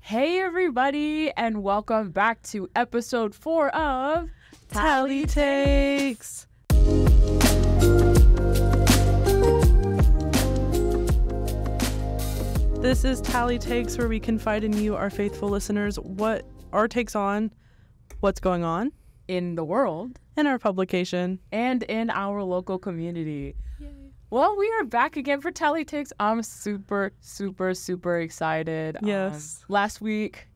Hey everybody, and welcome back to episode 4 of Tali Takes. This is Tali Takes, where we confide in you, our faithful listeners, what our takes on what's going on in the world, in our publication, and in our local community. Yay. Well, we are back again for Tali Takes. I'm super excited. Yes. Last week,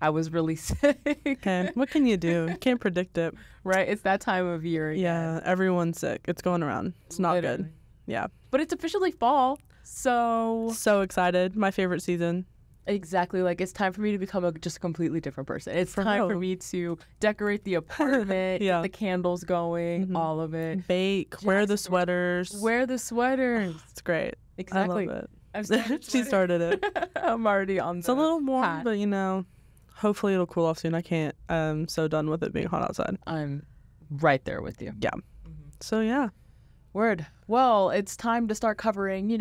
I was really sick. And what can you do? You can't predict it. Right? It's that time of year again. Yeah, everyone's sick. It's going around. It's not good. Yeah. But it's officially fall, so excited. My favorite season. Exactly. Like, it's time for me to become just a completely different person. It's time for me to decorate the apartment, get the candles going, all of it. Bake, wear the sweaters. Wear the sweaters. It's great. Exactly. I love it. She started it. I'm already on It's a little warm, but hopefully it'll cool off soon. I'm so done with it being hot outside. I'm right there with you. Yeah. So, yeah. Word. Well, it's time to start covering,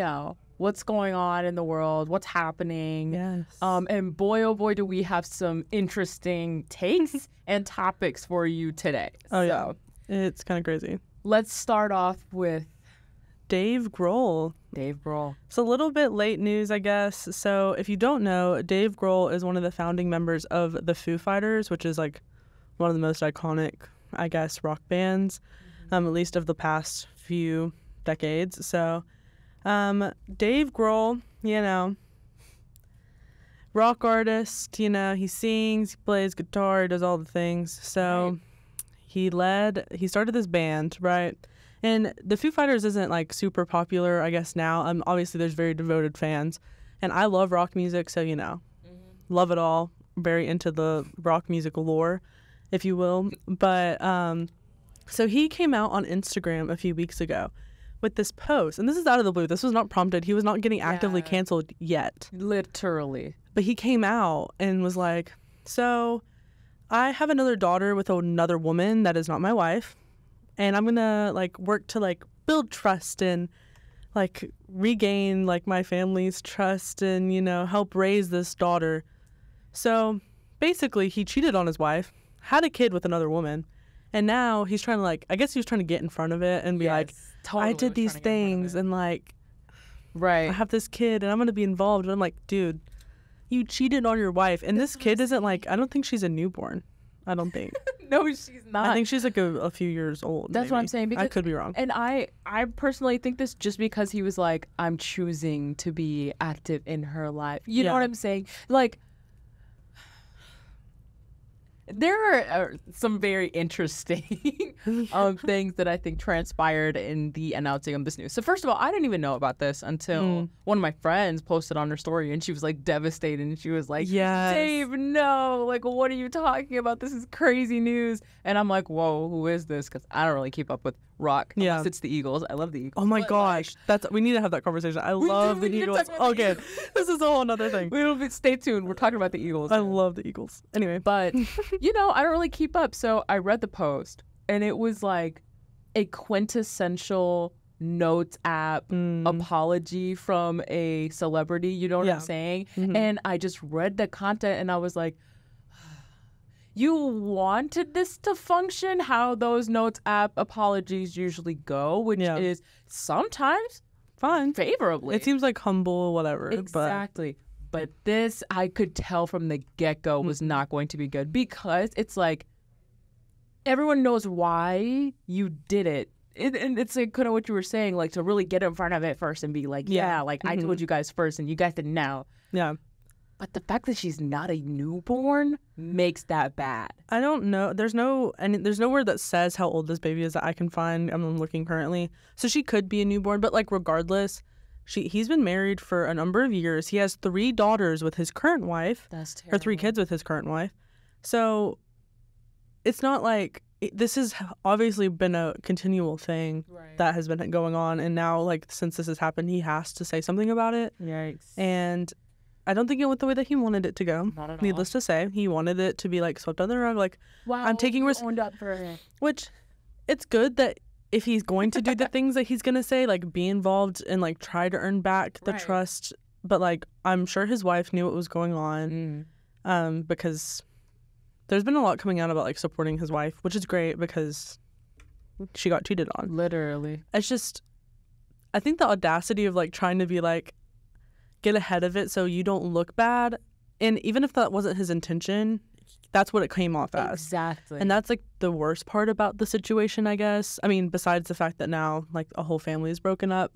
what's going on in the world, what's happening. Yes. And boy, oh boy, do we have some interesting takes and topics for you today. Yeah. It's kind of crazy. Let's start off with Dave Grohl. It's a little bit late news, I guess. So if you don't know, Dave Grohl is one of the founding members of the Foo Fighters, which is like one of the most iconic, I guess, rock bands, at least of the past few decades. So Dave Grohl, rock artist, he sings, he plays guitar, he does all the things. So he started this band, right? And the Foo Fighters isn't like super popular, I guess, now. Obviously there's very devoted fans, and I love rock music, so love it all. Very into the rock music lore, if you will. But so he came out on Instagram a few weeks ago with this post, and this is out of the blue. This was not prompted. He was not getting actively canceled yet. Literally. But he came out and was like, so I have another daughter with another woman that is not my wife, and I'm gonna work to build trust and regain my family's trust and help raise this daughter. So basically he cheated on his wife, had a kid with another woman, and now he's trying to I guess he was trying to get in front of it and be totally I did these things and I have this kid and I'm going to be involved. And I'm like, dude, you cheated on your wife. And this kid isn't I don't think she's a newborn. I don't think. No, she's not. I think she's a few years old. That's maybe. what I'm saying. Because, I could be wrong. And I personally think this just because he was I'm choosing to be active in her life. You know what I'm saying? There are some very interesting things that I think transpired in the announcing of this news. So first of all, I didn't even know about this until one of my friends posted on her story, and she was devastated, and she was like, yes. Dave, no, what are you talking about? This is crazy news. And I'm like, whoa, who is this? Because I don't really keep up with rock unless it's the Eagles. I love the Eagles. Oh my gosh, we need to have that conversation. I love the Eagles. Okay, this is a whole other thing. Stay tuned. We're talking about the Eagles. I love the Eagles. Anyway, but I don't really keep up. So I read the post, and it was a quintessential notes app apology from a celebrity. You know what I'm saying? Mm-hmm. And I just read the content, and I was like, you wanted this to function how those notes app apologies usually go, which is sometimes fine, favorably. It seems humble, whatever. Exactly. But this, I could tell from the get-go, was not going to be good, because it's everyone knows why you did it. And it's kind of what you were saying, to really get in front of it first and be I told you guys first and you guys didn't know. Yeah. But the fact that she's not a newborn makes that bad. I don't know. There's nowhere that says how old this baby is that I can find. I'm looking currently. So she could be a newborn, but regardless, he's been married for a number of years. He has 3 daughters with his current wife. That's terrible. Or 3 kids with his current wife. So it's not this has obviously been a continual thing that has been going on. And now, since this has happened, he has to say something about it. Yikes. And I don't think it went the way that he wanted it to go. Not at all. Needless to say, he wanted it to be swept under the rug. Wow, I'm taking owned up for it. Which, it's good that if he's going to do the things that he's going to say, be involved and try to earn back the trust. But I'm sure his wife knew what was going on. because there's been a lot coming out about like supporting his wife, which is great because she got cheated on. Literally. It's just, I think the audacity of like trying to be like, get ahead of it so you don't look bad. And even if that wasn't his intention, that's what it came off as. Exactly. And that's like the worst part about the situation, I guess. I mean, besides the fact that now like a whole family is broken up.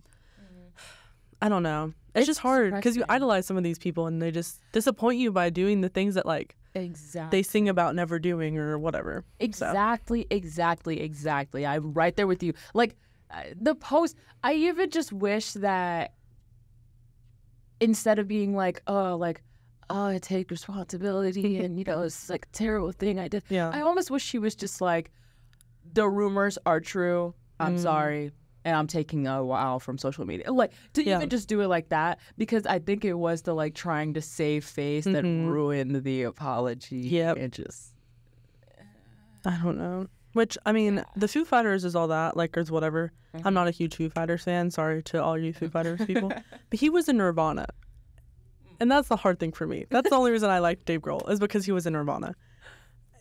I don't know. It's just hard because you idolize some of these people and they just disappoint you by doing the things that like they sing about never doing or whatever. Exactly. I'm right there with you. Like the post, I even just wish that instead of being like, oh, I take responsibility and, it's like a terrible thing I did. Yeah. I almost wish she was just like, the rumors are true. I'm sorry. And I'm taking a while from social media. Like, to even just do it like that, because I think it was the, like, trying to save face that ruined the apology. Yep. It just... I don't know. Which, I mean, the Foo Fighters is all that, Lakers, whatever. I'm not a huge Foo Fighters fan. Sorry to all you Foo Fighters people. But he was in Nirvana. And that's the hard thing for me. That's the only reason I like Dave Grohl, is because he was in Nirvana.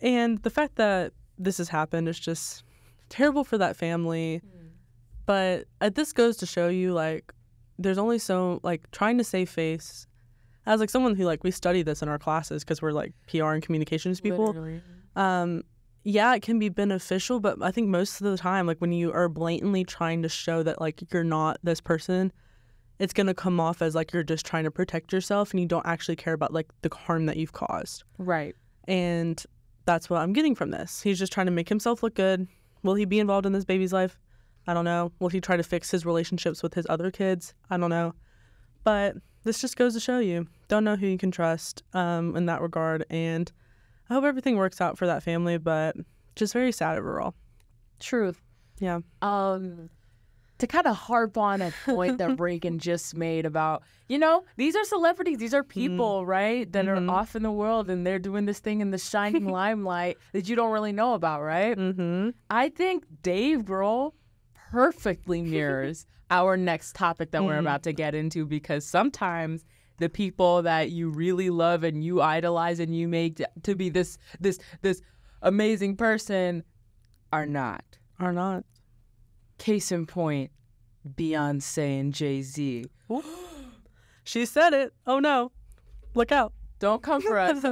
And the fact that this has happened is just terrible for that family. But this goes to show you, like, there's only so, like, trying to save face. As, like, someone who, like, we study this in our classes because we're, like, PR and communications people. Literally. Yeah, it can be beneficial, but I think most of the time, like, when you are blatantly trying to show that, like, you're not this person, it's going to come off as, like, you're just trying to protect yourself and you don't actually care about, like, the harm that you've caused. Right. And that's what I'm getting from this. He's just trying to make himself look good. Will he be involved in this baby's life? I don't know. Will he try to fix his relationships with his other kids? I don't know. But this just goes to show you, don't know who you can trust in that regard. And I hope everything works out for that family, but just very sad overall. Truth. Yeah. To kind of harp on a point that Ragan just made about, these are celebrities, these are people, right, that are off in the world and they're doing this thing in the shining limelight that you don't really know about, right? I think Dave Grohl perfectly mirrors our next topic that we're about to get into, because sometimes the people that you really love and you idolize and you make to be this amazing person are not. Case in point, Beyoncé and Jay-Z. She said it. Oh no. Look out. Don't come for us.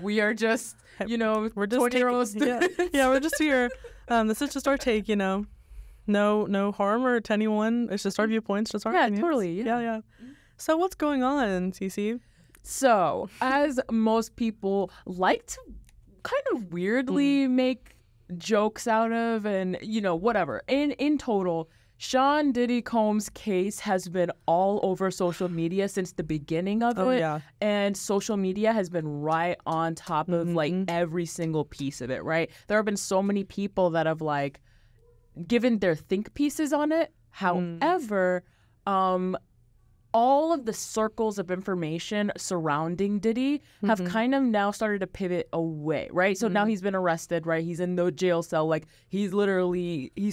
We are just, we're just 20-year-old students. Yeah, we're just here. This is just our take, No harm or to anyone. It's just our viewpoints, just our opinions. Totally. Yeah. So what's going on, Ceci? So, as most people like to kind of weirdly make jokes out of and, whatever. In total, Sean Diddy Combs' case has been all over social media since the beginning of it. Yeah. And social media has been right on top of, like, every single piece of it, right? There have been so many people that have, like, given their think pieces on it. However, all of the circles of information surrounding Diddy have kind of now started to pivot away, right? So now he's been arrested, right? He's in the jail cell. Like, he's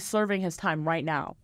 serving his time right now.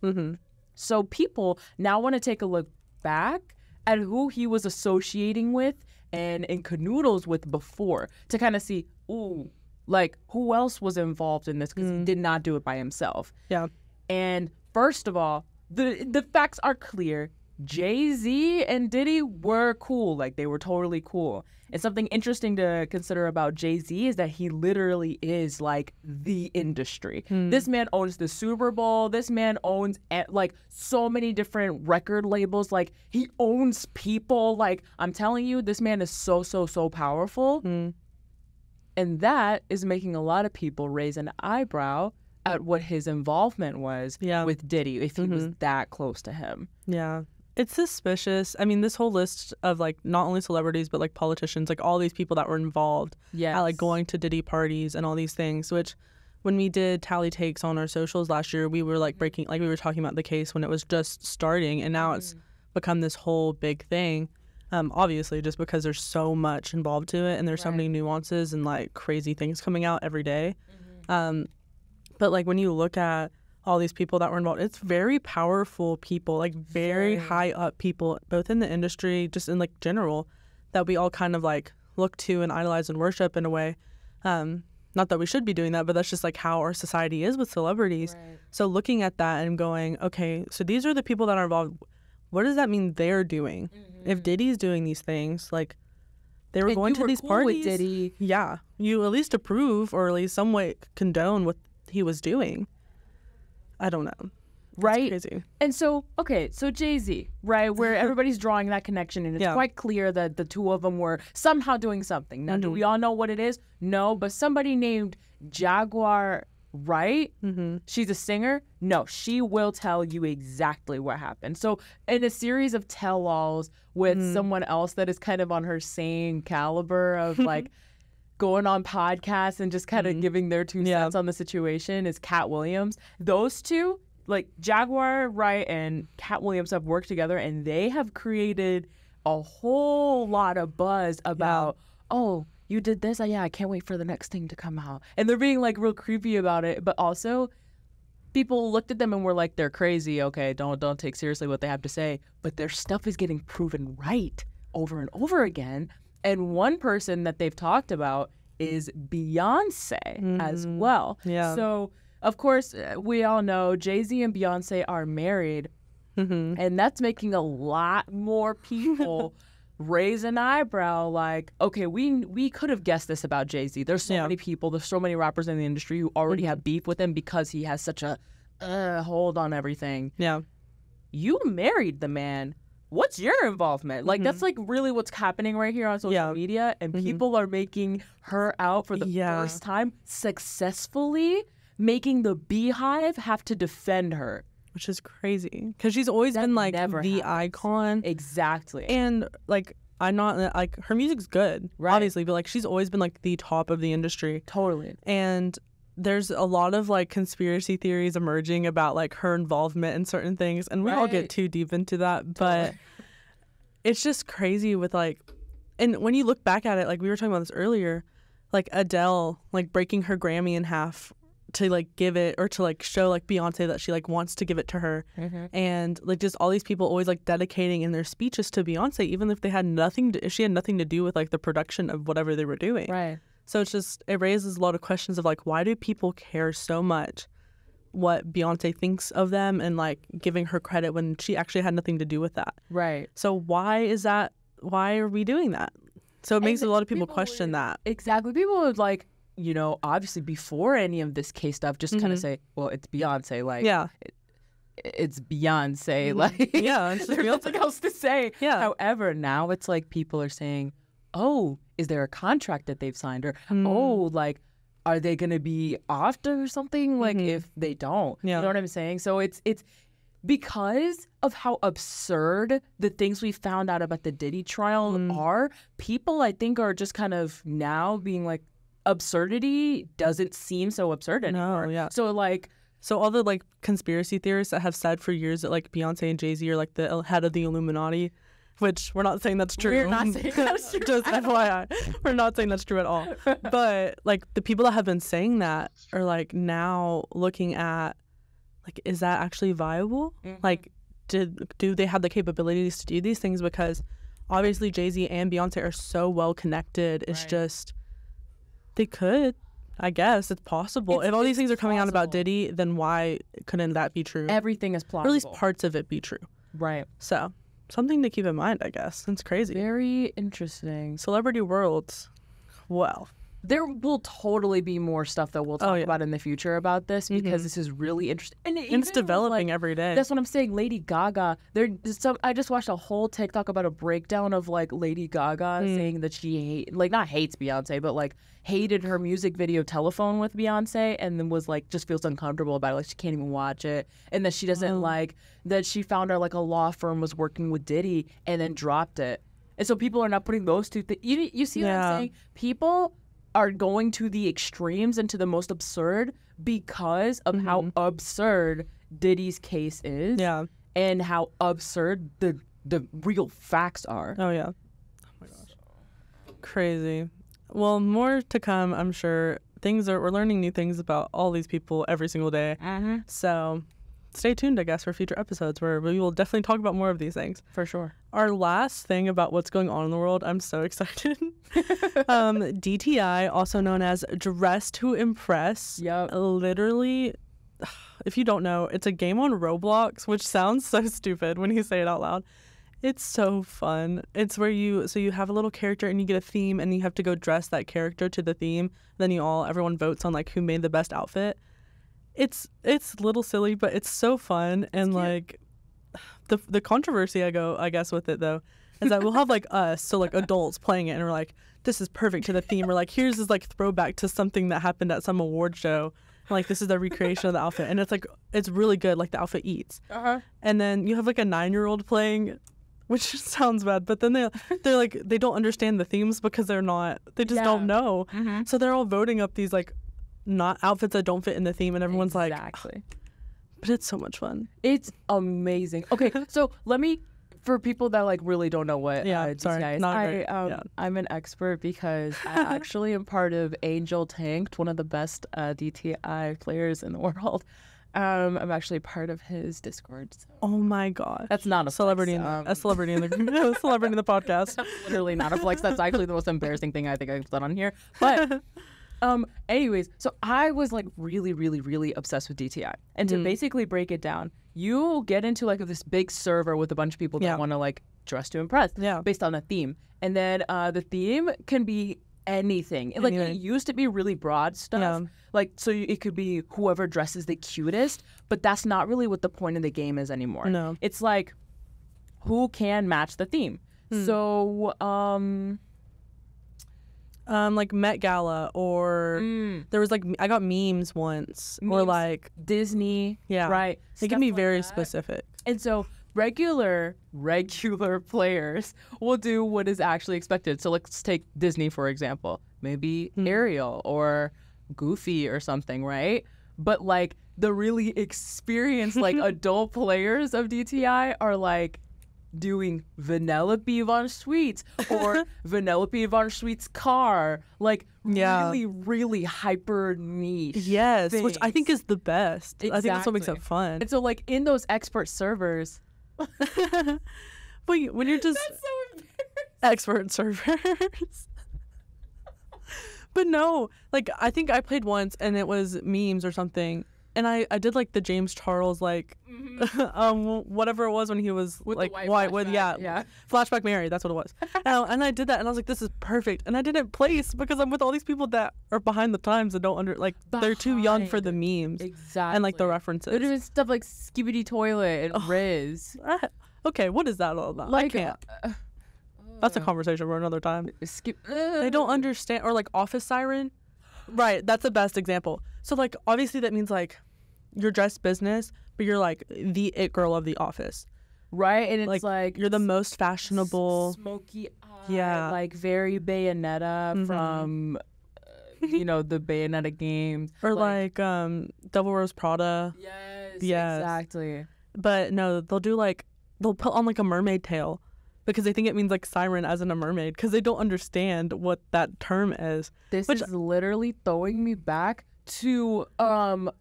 So people now want to take a look back at who he was associating with and in canoodles with before to kind of see, who else was involved in this, because he did not do it by himself. Yeah. And first of all, the facts are clear. Jay-Z and Diddy were cool. Like, they were totally cool. And something interesting to consider about Jay-Z is that he literally is, like, the industry. This man owns the Super Bowl. This man owns, like, so many different record labels. Like, he owns people. Like, I'm telling you, this man is so, so, so powerful. And that is making a lot of people raise an eyebrow at what his involvement was with Diddy, if he was that close to him. Yeah. It's suspicious. I mean, this whole list of, like, not only celebrities, but, like, politicians, like, all these people that were involved at, like, going to Diddy parties and all these things, which when we did Tali Takes on our socials last year, we were, like, we were talking about the case when it was just starting, and now it's become this whole big thing. Obviously, just because there's so much involved to it and there's so many nuances and, like, crazy things coming out every day. But, like, when you look at all these people that were involved, it's very powerful people, like, very high up people, both in the industry, just in, like, general, that we all kind of, like, look to and idolize and worship in a way. Not that we should be doing that, but that's just like how our society is with celebrities. Right. So looking at that and going, okay, so these are the people that are involved. What does that mean they're doing? If Diddy's doing these things, like they were going to these cool parties. with Diddy. Yeah, you at least approve or at least somewhat condone what he was doing. I don't know. Right. It's crazy. And so, okay, so Jay-Z, right, where everybody's drawing that connection, and it's quite clear that the two of them were somehow doing something. Now, do we all know what it is? No, but somebody named Jaguar Wright, she's a singer. No, she will tell you exactly what happened. So in a series of tell-alls with someone else that is kind of on her same caliber of like going on podcasts and just kind of giving their 2 cents on the situation is Cat Williams. Those two, like Jaguar Wright and Cat Williams, have worked together, and they have created a whole lot of buzz about, oh, you did this? Yeah, I can't wait for the next thing to come out. And they're being like real creepy about it, but also people looked at them and were like, they're crazy. Okay, don't take seriously what they have to say. But their stuff is getting proven right over and over again. And one person that they've talked about is Beyoncé as well. Yeah. So of course, we all know Jay-Z and Beyonce are married, and that's making a lot more people raise an eyebrow like, okay, we could have guessed this about Jay-Z. There's so many people, there's so many rappers in the industry who already have beef with him because he has such a hold on everything. Yeah. You married the man. What's your involvement? Like, that's like really what's happening right here on social media, and people are making her out for the first time successfully, making the Beehive have to defend her. Which is crazy, because she's always been like the icon. Exactly. And like, I'm not like, her music's good, obviously, but like she's always been like the top of the industry. Totally. And there's a lot of like conspiracy theories emerging about like her involvement in certain things, and we won't get too deep into that, but it's just crazy with like, and when you look back at it, like we were talking about this earlier, like Adele like breaking her Grammy in half to like give it, or to like show like Beyonce that she like wants to give it to her, and like just all these people always like dedicating in their speeches to Beyonce, even if they had nothing to, if she had nothing to do with like the production of whatever they were doing. Right. So it's just, it raises a lot of questions of like, why do people care so much what Beyonce thinks of them and like giving her credit when she actually had nothing to do with that? Right. So why is that? Why are we doing that? So it makes a lot of people question that. Exactly. People would like, you know, obviously before any of this case stuff, just kind of say, well, it's Beyonce. Like, it's Beyonce. Like, there's nothing else to say. Yeah. However, now it's like people are saying, oh, is there a contract that they've signed? Or, oh, like, are they going to be off or something? Like, if they don't. You know what I'm saying? So it's because of how absurd the things we found out about the Diddy trial are, people, I think, are just kind of now being like, absurdity doesn't seem so absurd anymore. So like, so all the like conspiracy theorists that have said for years that like Beyonce and Jay-Z are like the head of the Illuminati, which we're not saying that's true. We're not saying that's true. Just FYI, we're not saying that's true at all. But like the people that have been saying that are like now looking at like, is that actually viable? Like, do they have the capabilities to do these things? Because obviously Jay-Z and Beyonce are so well connected. It's just, they could, I guess. It's possible. If all these things are coming out about Diddy, then why couldn't that be true? Everything is plausible. Or at least parts of it be true. Right. So, something to keep in mind, I guess. It's crazy. Very interesting. Celebrity worlds. Well, there will totally be more stuff that we'll talk about in the future about this, because this is really interesting. And it's developing every day. That's what I'm saying. Lady Gaga, I just watched a whole TikTok about a breakdown of like Lady Gaga saying that she not hates Beyonce, but like hated her music video Telephone with Beyonce, and then was like, just feels uncomfortable about it. Like she can't even watch it. And that she doesn't like that she found out like a law firm was working with Diddy and then dropped it. And so people are not putting those two things. You see what I'm saying? People are going to the extremes and to the most absurd because of how absurd Diddy's case is, and how absurd the real facts are. Oh yeah. Oh my gosh. Crazy. Well, more to come, I'm sure. We're learning new things about all these people every single day. So stay tuned, I guess, for future episodes where we will definitely talk about more of these things. For sure. Our last thing about what's going on in the world, I'm so excited. DTI, also known as Dress to Impress. Yep. Literally, if you don't know, it's a game on Roblox, which sounds so stupid when you say it out loud. It's so fun. It's where you have a little character and you get a theme and you have to go dress that character to the theme. Then everyone votes on like who made the best outfit. It's a little silly, but it's so fun. And like the controversy I guess with it though is that we'll have like us, so like adults playing it and we're like, this is perfect to the theme. Or like, here's this like throwback to something that happened at some award show. Like, this is the recreation of the outfit. And it's like, it's really good. Like the outfit eats. And then you have like a 9-year-old playing, which just sounds bad, but then they're like, they don't understand the themes because they just don't know. So they're all voting up these like not outfits that don't fit in the theme, and everyone's like, but it's so much fun. It's amazing. Okay, so for people that like really don't know what DTI is, I'm an expert because I actually am part of Angel Tanked, one of the best DTI players in the world. I'm actually part of his Discord. So. Oh my god, that's not a celebrity. A celebrity in the celebrity in the podcast. That's literally not a flex. That's actually the most embarrassing thing I think I've done on here. But anyways, so I was like really, really, really obsessed with DTI. And to basically break it down, you get into like this big server with a bunch of people that want to like dress to impress based on a theme. And then the theme can be anything. Like it used to be really broad stuff. Like so it could be whoever dresses the cutest, but that's not really what the point of the game is anymore. No. It's like who can match the theme. So like Met Gala, or there was like I got memes once, or like Disney, right? They can be very specific. And so regular players will do what is actually expected. So let's take Disney for example, maybe Ariel or Goofy or something, right? But like the really experienced like adult players of DTI are like doing Vanellope Von Sweets or Vanellope Von Sweet's car, like really, really hyper niche. Yes, things. Which I think is the best. Exactly. I think that's what makes it fun. And so like in those expert servers, but when you're just that's so expert servers. But no, like I think I played once and it was memes or something. And I did like the James Charles like whatever it was when he was with like white with Flashback Mary, that's what it was. And I did that and I was like, this is perfect. And I didn't place because I'm with all these people that are behind the times and don't they're too young for the memes. Exactly. And like the references. They're doing stuff like Skibidi Toilet and Riz. Okay, what is that all about? Like, I can't. That's a conversation for another time. They don't understand. Or like Office Siren. Right, that's the best example. So like obviously that means like you're dressed business, but you're like the it girl of the office. Right, and it's like you're the most fashionable, smoky eye, like very Bayonetta from the Bayonetta games, or like Devil Wears Prada. Yes, exactly. But no, they'll put on like a mermaid tail because they think it means like siren as in a mermaid because they don't understand what that term is. This is literally throwing me back to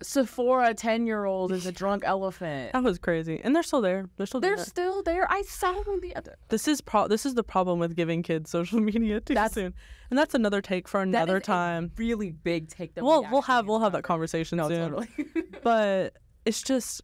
Sephora 10-year-old is a drunk elephant. That was crazy. And they're still there. They're still there. I saw them the other. This is the problem with giving kids social media too soon. And that's another take for another time. A really big take that we'll have that conversation soon. Totally. But it's just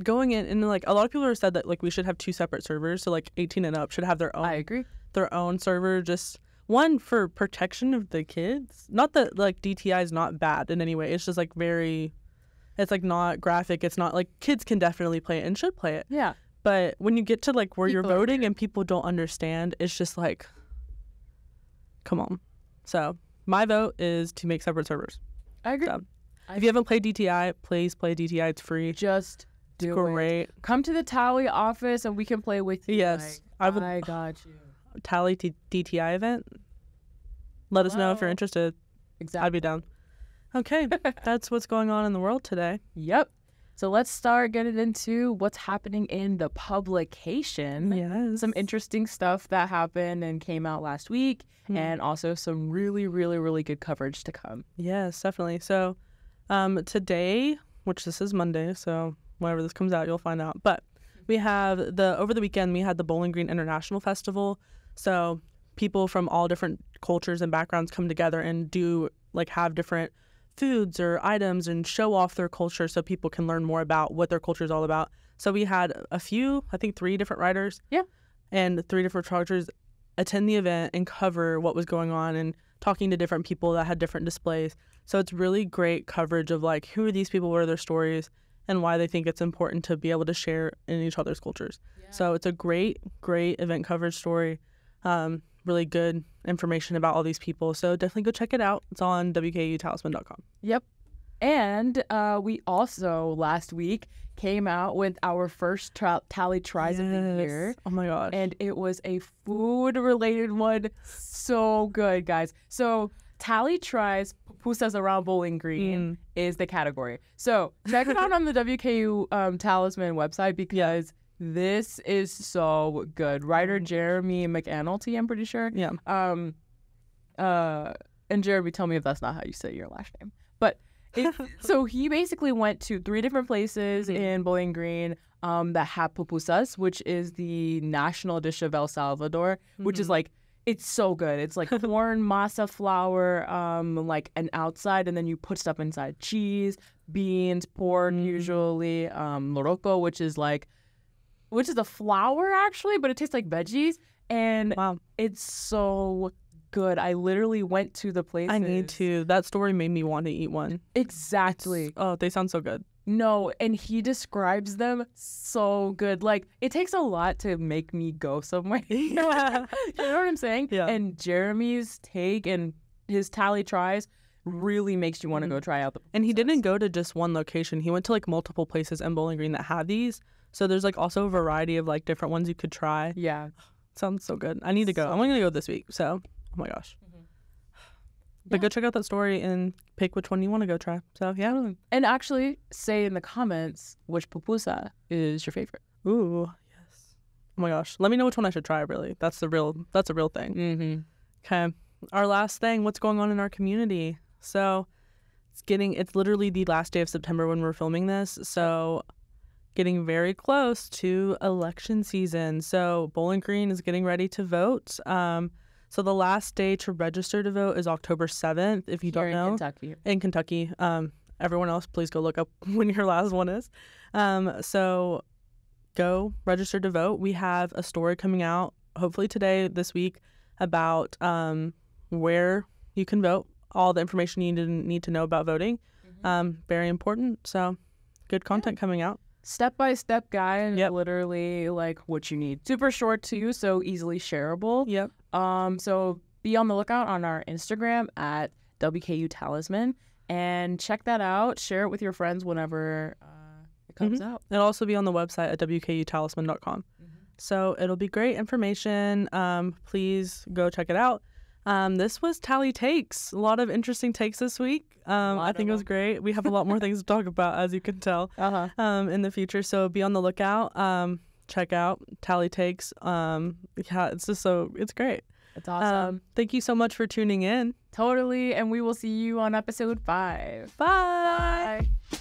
going in and like a lot of people have said that like we should have 2 separate servers, so like 18 and up should have their own. I agree. Their own server, just one for protection of the kids. Not that like DTI is not bad in any way. It's just like it's like not graphic. It's not like kids can definitely play it and should play it. Yeah. But when you get to like where you're voting and people don't understand, it's just like, come on. So my vote is to make separate servers. I agree. So, if you haven't played DTI, please play DTI. It's free. Just do great. It. Come to the Tali office and we can play with you. Yes. Like, I got you. Tali DTI event. Let us know if you're interested. Exactly. I'd be down. Okay. That's what's going on in the world today. Yep. So let's start getting into what's happening in the publication. Yes. Some interesting stuff that happened and came out last week, and also some really, really, really good coverage to come. Yes, definitely. So today, which this is Monday, so whenever this comes out, you'll find out. But we have over the weekend, we had the Bowling Green International Festival. So people from all different cultures and backgrounds come together and do like have different foods or items and show off their culture so people can learn more about what their culture is all about. So we had a few, I think 3 different writers. Yeah. And 3 different photographers attend the event and cover what was going on and talking to different people that had different displays. So it's really great coverage of like, who are these people, what are their stories, and why they think it's important to be able to share in each other's cultures. Yeah. So it's a great event coverage story. Really good information about all these people. So definitely go check it out. It's on WKUTalisman.com. Yep. And we also last week came out with our first Tali Tries of the year. Oh my gosh. And it was a food related one. So good, guys. So Tali Tries Pupusas around Bowling Green is the category. So check it out on the WKU Talisman website because this is so good. Writer Jeremy McAnulty, I'm pretty sure. Yeah. And Jeremy, tell me if that's not how you say your last name. But so he basically went to 3 different places in Bowling Green that have pupusas, which is the national dish of El Salvador, which is like, it's so good. It's like corn masa flour, like an outside, and then you put stuff inside: cheese, beans, pork, usually, loroco, which is a flour actually, but it tastes like veggies, and it's so good. I literally went to the place. I need to. That story made me want to eat one. Exactly. Oh, they sound so good. No, and he describes them so good. Like, it takes a lot to make me go somewhere. You know what I'm saying? Yeah. And Jeremy's take and his Tali Tries really makes you want to go try out the And he didn't go to just one location. He went to like multiple places in Bowling Green that have these. So there's like also a variety of like different ones you could try. Yeah. Sounds so good. I need to go. I'm going to go this week. So, oh my gosh. But go check out that story and pick which one you want to go try. So, yeah. And actually say in the comments which pupusa is your favorite. Ooh, yes. Oh my gosh. Let me know which one I should try, really. That's a real thing. Okay. Our last thing, what's going on in our community? So, it's literally the last day of September when we're filming this. So, getting very close to election season. So, Bowling Green is getting ready to vote. So the last day to register to vote is October 7th, if you don't know. In Kentucky. Everyone else, please go look up when your last one is. So go register to vote. We have a story coming out, hopefully this week, about where you can vote, all the information you need to know about voting. Very important. So good content coming out. Step-by-step guide, literally like what you need. Super short too, so easily shareable. Yep. So be on the lookout on our Instagram at WKU Talisman and check that out. Share it with your friends whenever it comes out. It'll also be on the website at WKUTalisman.com. So it'll be great information. Please go check it out. This was Tali Takes. A lot of interesting takes this week. I think it was great. We have a lot more things to talk about, as you can tell, in the future. So be on the lookout. Check out Tali Takes. It's great. It's awesome. Thank you so much for tuning in. Totally. And we will see you on episode 5. Bye. Bye.